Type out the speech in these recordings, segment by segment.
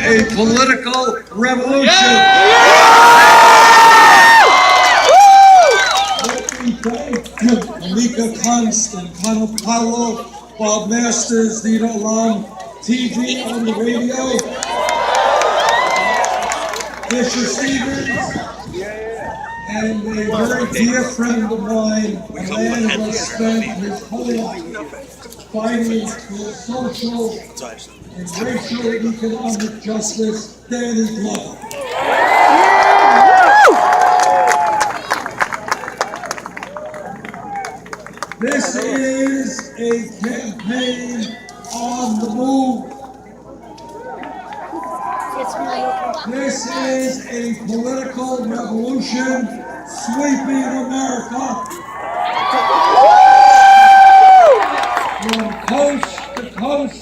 a political revolution. Let me thank Malika Constant, Connor Powell, Bob Masters, Nina Alam, TV on the radio, Fisher Stevens, and a very dear friend of mine, a man who has spent his whole life fighting for social and racial and economic justice, Danny Glover. This is a campaign on the move. This is a political revolution sweeping America from coast to coast.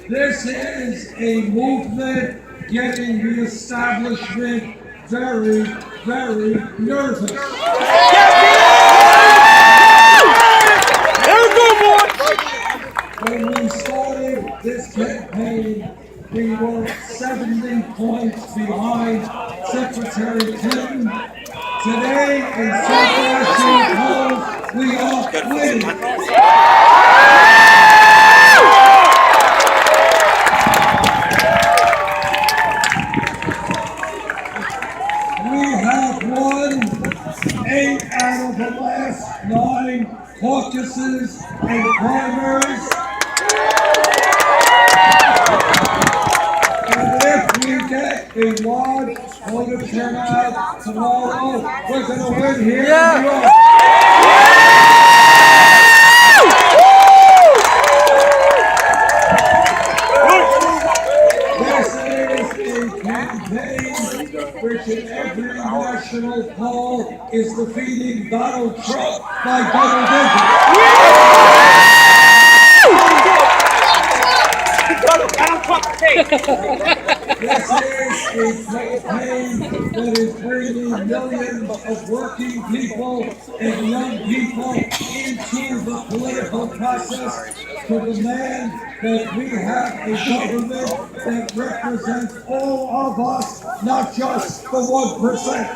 This is a movement getting the establishment very, very nervous. When we started this campaign, we were 70 points behind Secretary Clinton. Today, in Southwestern polls, we are winning. We have won 8 out of the last 9 caucuses and primaries. And if we get a large voter turnout tomorrow, we're going to win here in New York. This is a campaign which in every national poll is defeating Donald Trump by double digits. This is a campaign that is bringing millions of working people and young people into the political process to demand that we have a government that represents all of us, not just the 1%.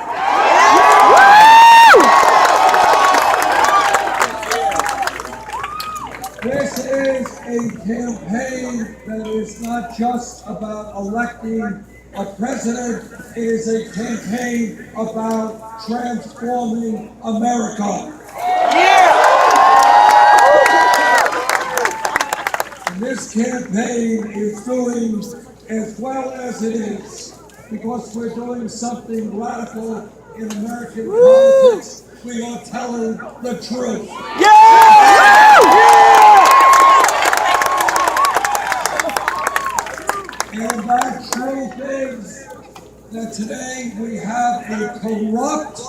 This is a campaign that is not just about electing a president, it is a campaign about transforming America. And this campaign is doing as well as it is because we're doing something radical in American politics. We are telling the truth. And that truth is that today we have a corrupt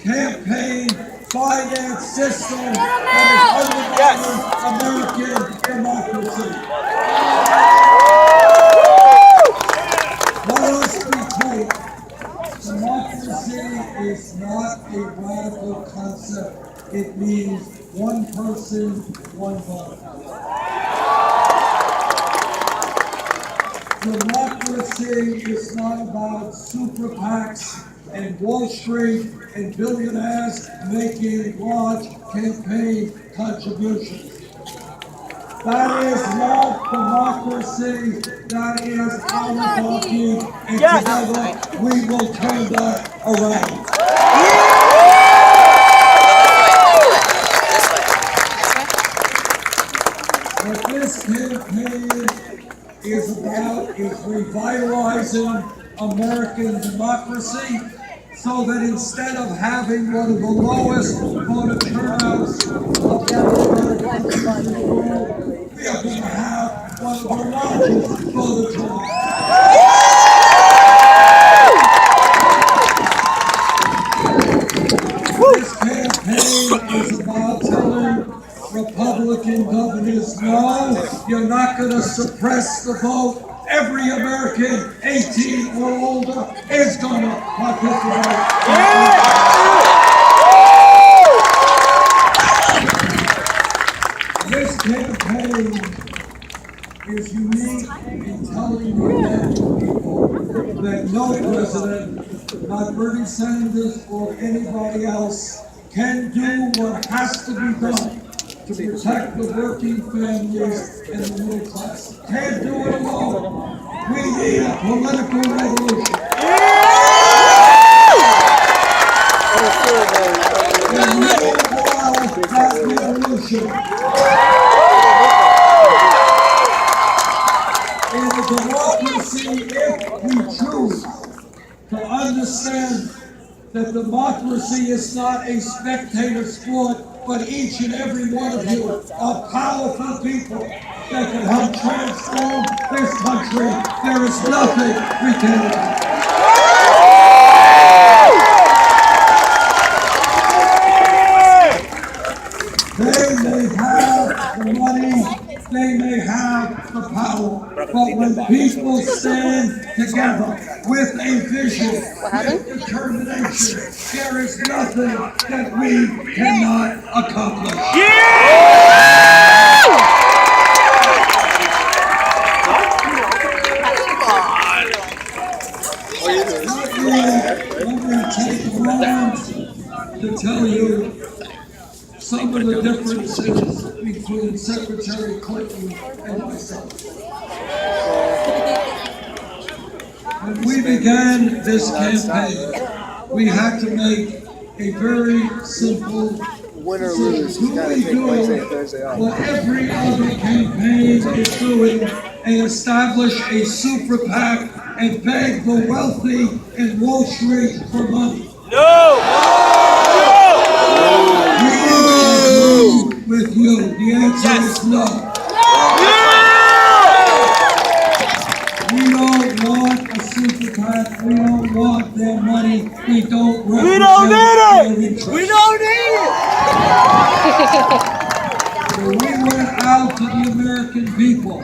campaign finance system that is undermining American democracy. Let us be clear. Democracy is not a radical concept. It means one person, one vote. Democracy is not about super PACs and Wall Street and billionaires making large campaign contributions. That is not democracy, that is oligarchy, and together we will turn that around. What this campaign is about is revitalizing American democracy so that instead of having one of the lowest voter turnouts of any country in the world, we are going to have one of the largest voter turnouts. This campaign is about telling Republican governors, no, you're not going to suppress the vote. Every American 18 or older is going to participate. This campaign is unique in telling the American people that no president, not Bernie Sanders or anybody else, can do what has to be done to protect the working families and the middle class. Can't do it alone. We need a political revolution. And we will allow that revolution. In a democracy, if we choose to understand that democracy is not a spectator sport, but each and every one of you are powerful people that can help transform this country, there is nothing we can do. They may have the money, they may have the power, but when people stand together with a vision, with determination, there is nothing that we cannot accomplish. Let me take a moment to tell you some of the differences between Secretary Clinton and myself. When we began this campaign, we had to make a very simple decision. Do we do what every other campaign is doing and establish a super PAC and beg the wealthy in Wall Street for money? No! With you, the answer is no. We don't want a super PAC. We don't want their money. We don't represent We don't need their it! interests. We don't need it! So we went out to the American people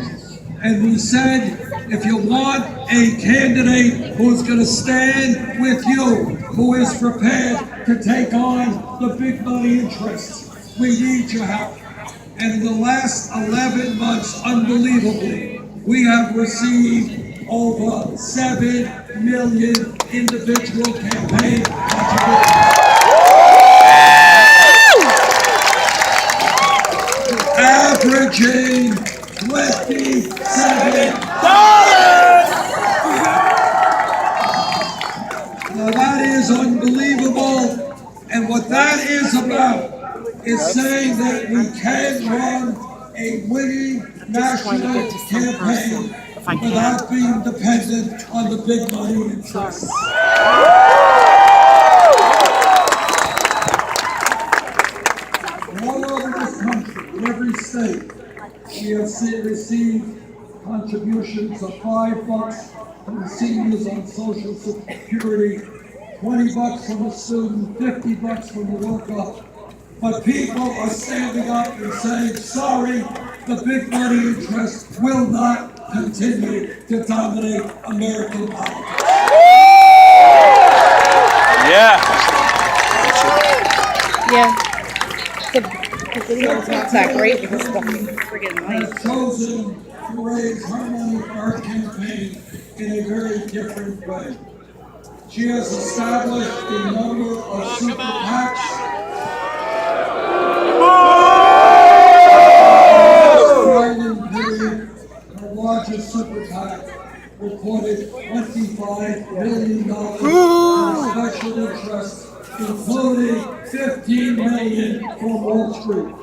and we said, if you want a candidate who's going to stand with you, who is prepared to take on the big money interests, we need your help. And in the last 11 months, unbelievably, we have received over 7 million individual campaign contributions. Averaging $27. Now that is unbelievable. And what that is about is saying that we can run a winning national campaign without being dependent on the big money interests. All over this country, in every state, we have received contributions of $5 from the seniors on Social Security, $20 from a student, $50 from a worker. But people are standing up and saying, sorry, the big money interests will not continue to dominate American politics. Yeah. Yeah. The video's not that great because of the friggin' Has light. chosen to raise her money for her campaign in a very different way. She has established a number of super PACs. Her largest super PAC reported $25 million in special interests, including $15 million from Wall Street.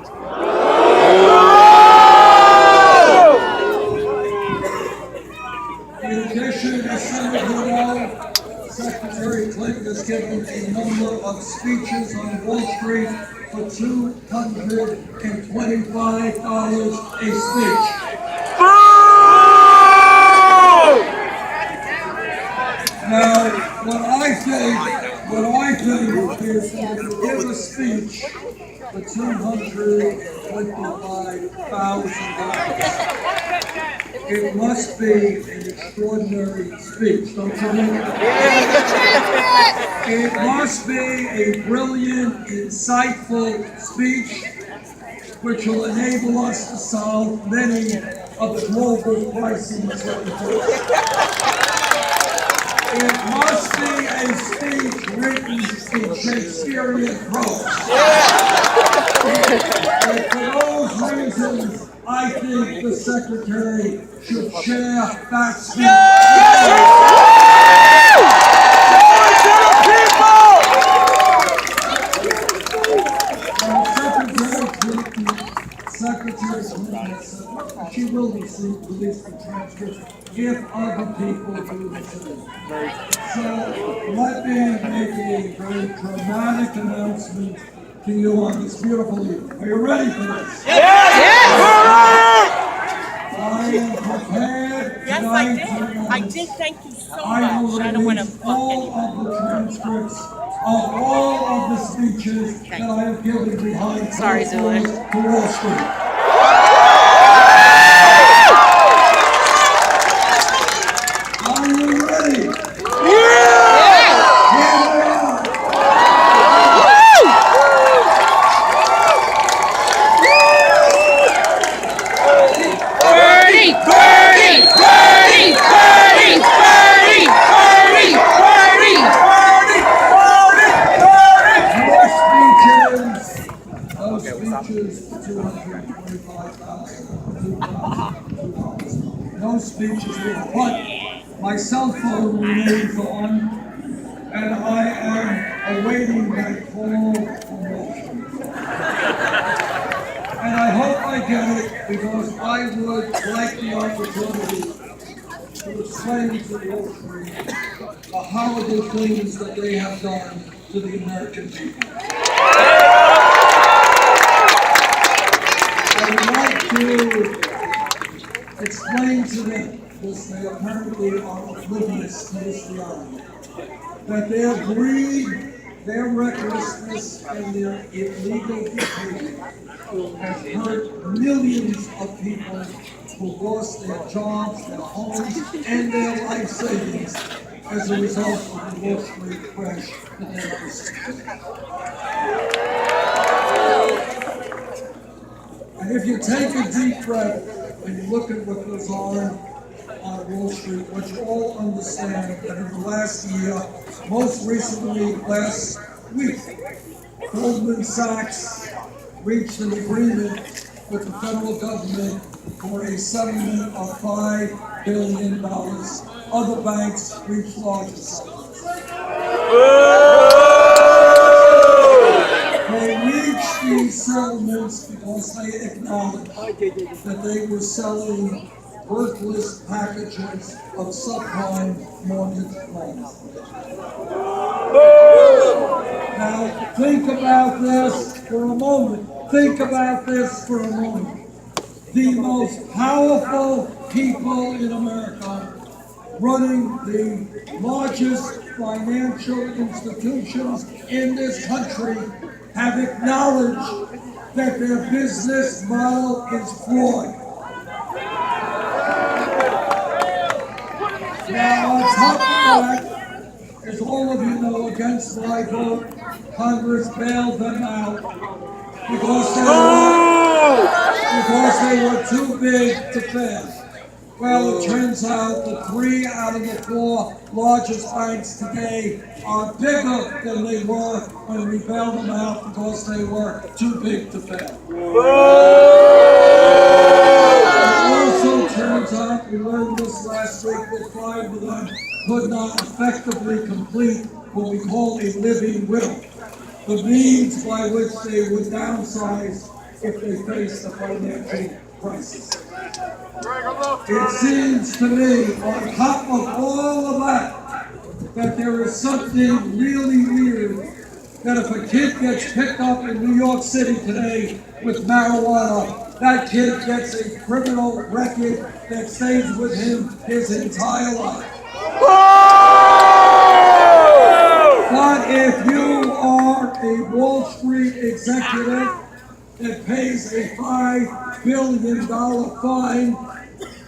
In addition, as Senator Goodell, Secretary Clinton has given a number of speeches on Wall Street for $225 a speech. Now, what I think is that if you give a speech for $225,000, it must be an extraordinary speech, don't you think? It must be a brilliant, insightful speech which will enable us to solve many of the global crises that we face. page written in Shakespearean prose. And for those reasons, I think the secretary should share that speech. Secretary Clinton, she will release the transcript if other people do the same. So let me make a very dramatic announcement to you on this beautiful evening. Are you ready for this? I am prepared Yes, tonight I did. I did. Thank you so I will much. I don't want to release fuck all anyone. of the transcripts of all of the speeches that I have given behind Sorry, closed Zulu. doors to Wall Street. Are you ready? Yeah! Here they are. Birdie! Birdie! Birdie! Birdie! Birdie! Birdie! Birdie! Those speeches, $225,000. No speeches will, but my cell phone remains on, and I am awaiting that call from Wall Street. And I hope I get it, because I would like the opportunity to explain to Wall Street the horrible things that they have done to the American people. I would like to explain to them, because they apparently are oblivious to this reality, that their greed, their recklessness, and their illegal behavior has hurt millions of people who lost their jobs, their homes, and their life savings as a result of the Wall Street crash that they experienced. And if you take a deep breath and you look at what goes on Wall Street, what you all understand that in the last year, most recently last week, Goldman Sachs reached an agreement with the federal government for a settlement of $5 billion. Other banks reached larger settlements. They reached these settlements because they acknowledged that they were selling worthless packages of subprime mortgage loans. Now, think about this for a moment. Think about this for a moment. The most powerful people in America, running the largest financial institutions in this country, have acknowledged that their business model is flawed. Now, on top of that, as all of you know, against my vote, Congress bailed them out because they were too big to fail. Well, it turns out the 3 out of the 4 largest banks today are bigger than they were when we bailed them out because they were too big to fail. It also turns out, we learned this last week, that 5 of them could not effectively complete what we call a living will, the means by which they would downsize if they faced a financial crisis. It seems to me, on top of all of that there is something really weird, that if a kid gets picked up in New York City today with marijuana, that kid gets a criminal record that stays with him his entire life. But if you are a Wall Street executive that pays a $5 billion fine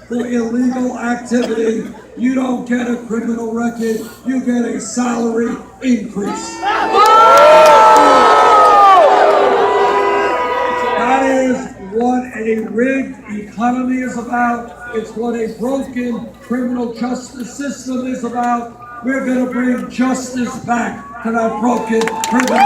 for illegal activity, you don't get a criminal record, you get a salary increase. That is what a rigged economy is about. It's what a broken criminal justice system is about. We're going to bring justice back to that broken criminal.